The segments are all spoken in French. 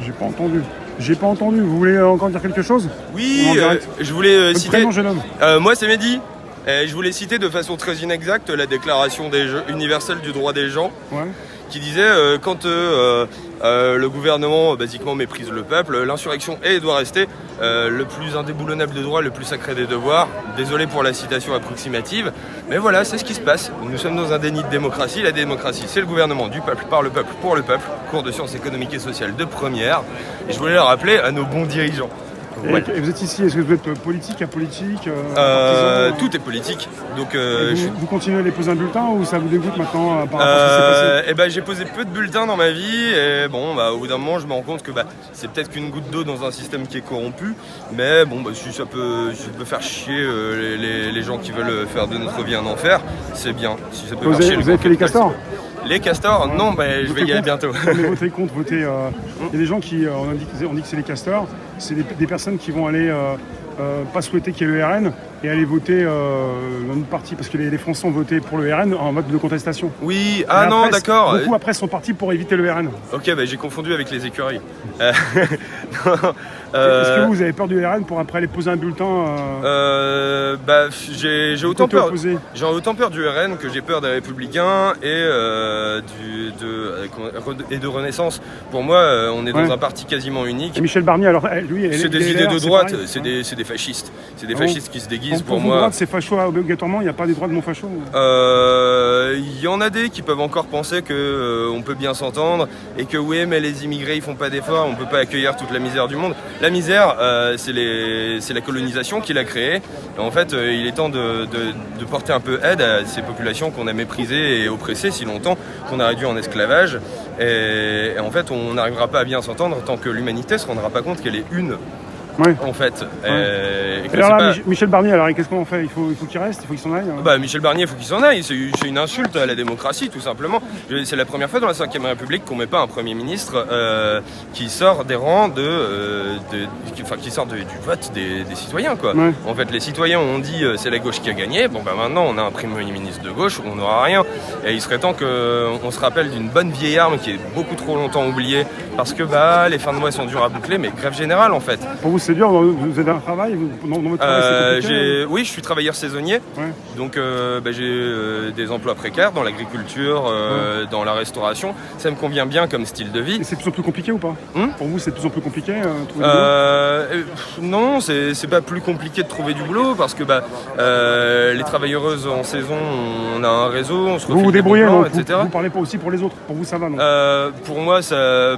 J'ai pas entendu. J'ai pas entendu. Vous voulez encore dire quelque chose? Oui, je voulais Votre citer. prénom, jeune homme. Moi, c'est Mehdi. Je voulais citer de façon très inexacte la Déclaration universelle du droit des gens, Ouais. qui disait quand le gouvernement basiquement méprise le peuple, l'insurrection est et doit rester le plus indéboulonnable des droits, le plus sacré des devoirs. Désolé pour la citation approximative, mais voilà, c'est ce qui se passe. Nous sommes dans un déni de démocratie. La démocratie, c'est le gouvernement du peuple, par le peuple, pour le peuple. Cours de sciences économiques et sociales de première. Et je voulais le rappeler à nos bons dirigeants. Ouais. Et vous êtes ici, est-ce que vous êtes politique, apolitique, partisan? Tout est politique. Donc, Vous continuez à les poser un bulletin ou ça vous dégoûte maintenant par rapport à ce qui s'est passé? Eh ben, j'ai posé peu de bulletins dans ma vie et bon, au bout d'un moment, je me rends compte que c'est peut-être qu'une goutte d'eau dans un système qui est corrompu, mais bon, si ça peut faire chier les gens qui veulent faire de notre vie un enfer, c'est bien. Si ça peut faire chier Vous avez fait les castors? Les castors, non, je vais y aller bientôt. Mais votez contre, votez. Il y a des gens qui, on dit que c'est les castors, c'est des personnes qui vont aller pas souhaiter qu'il y ait le RN et aller voter dans une partie, parce que les Français ont voté pour le RN en mode de contestation. Oui, Après, d'accord. Beaucoup après sont partis pour éviter le RN. Ok, j'ai confondu avec les écureuils. Est-ce que vous avez peur du RN pour après aller poser un bulletin j'ai autant peur du RN que j'ai peur des Républicains et de Renaissance. Pour moi, on est dans un parti quasiment unique. Et Michel Barnier, alors lui, c'est des idées de droite, c'est des fascistes. C'est des fascistes qui se déguisent pour moi. Droite, c'est facho obligatoirement, il n'y a pas des droits de non-facho? Il y en a des qui peuvent encore penser qu'on peut bien s'entendre et que oui, mais les immigrés ils font pas d'efforts, on peut pas accueillir toute la misère du monde. La misère, c'est la colonisation qui l'a créée. Et en fait, il est temps de porter un peu aide à ces populations qu'on a méprisées et oppressées si longtemps, qu'on a réduit en esclavage. Et en fait, on n'arrivera pas à bien s'entendre tant que l'humanité ne se rendra pas compte qu'elle est une. Ouais. En fait. Ouais. Et alors là, Michel Barnier, alors qu'est-ce qu'on fait? Il faut qu'il reste, il faut qu'il s'en aille, hein. Michel Barnier, il faut qu'il s'en aille. C'est une insulte à la démocratie, tout simplement. C'est la première fois dans la 5e République qu'on met pas un Premier ministre qui sort des rangs qui sort du vote des citoyens, quoi. Ouais. En fait, les citoyens ont dit c'est la gauche qui a gagné. Bon, maintenant, on a un Premier ministre de gauche où on n'aura rien. Et il serait temps qu'on se rappelle d'une bonne vieille arme qui est beaucoup trop longtemps oubliée parce que les fins de mois sont dures à boucler, mais grève générale, en fait. Pour vous, c'est dur, vous avez un travail, dans votre travail, c'est compliqué? Oui, je suis travailleur saisonnier, donc j'ai des emplois précaires dans l'agriculture, dans la restauration. Ça me convient bien comme style de vie. Et c'est de plus en plus compliqué ou pas? Pour vous, c'est de plus en plus compliqué trouver du boulot? Non, c'est pas plus compliqué de trouver du boulot parce que les travailleuses en saison, on a un réseau, on se refile vous débrouillez, des bons donc, plans, etc. Vous parlez pas aussi pour les autres? Pour vous, ça va, non? Pour moi, ça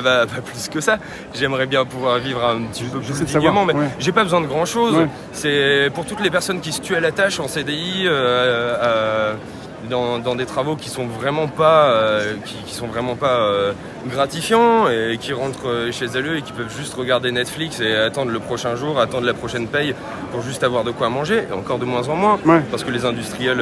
va pas plus que ça. J'aimerais bien pouvoir vivre un petit peu plus dignement, mais j'ai pas besoin de grand chose. Ouais. C'est pour toutes les personnes qui se tuent à la tâche en CDI, dans des travaux qui sont vraiment pas, gratifiants et qui rentrent chez elles et qui peuvent juste regarder Netflix et attendre le prochain jour, attendre la prochaine paye pour juste avoir de quoi manger, et encore de moins en moins, parce que les industriels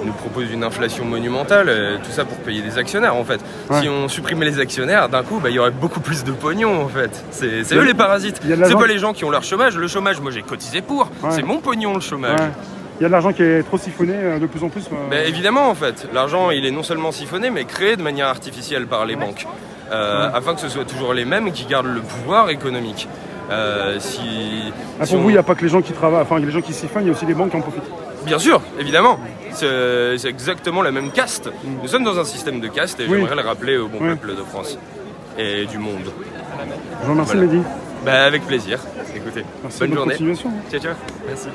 nous proposent une inflation monumentale, tout ça pour payer des actionnaires en fait. Si on supprimait les actionnaires, d'un coup, il y aurait beaucoup plus de pognon en fait. C'est eux les parasites, c'est pas les gens qui ont leur chômage. Le chômage, moi j'ai cotisé pour, c'est mon pognon le chômage. Il y a de l'argent qui est trop siphonné de plus en plus. Évidemment en fait, l'argent il est non seulement siphonné mais créé de manière artificielle par les banques, afin que ce soit toujours les mêmes qui gardent le pouvoir économique. Pour vous, il n'y a pas que les gens qui travaillent, les gens qui siphonnent, il y a aussi les banques qui en profitent. Bien sûr, évidemment. C'est exactement la même caste. Nous sommes dans un système de caste et j'aimerais le rappeler au bon peuple de France et du monde. Je vous remercie, Mehdi. Avec plaisir. Écoutez, merci, bonne journée. Continuation. Ciao, ciao. Merci.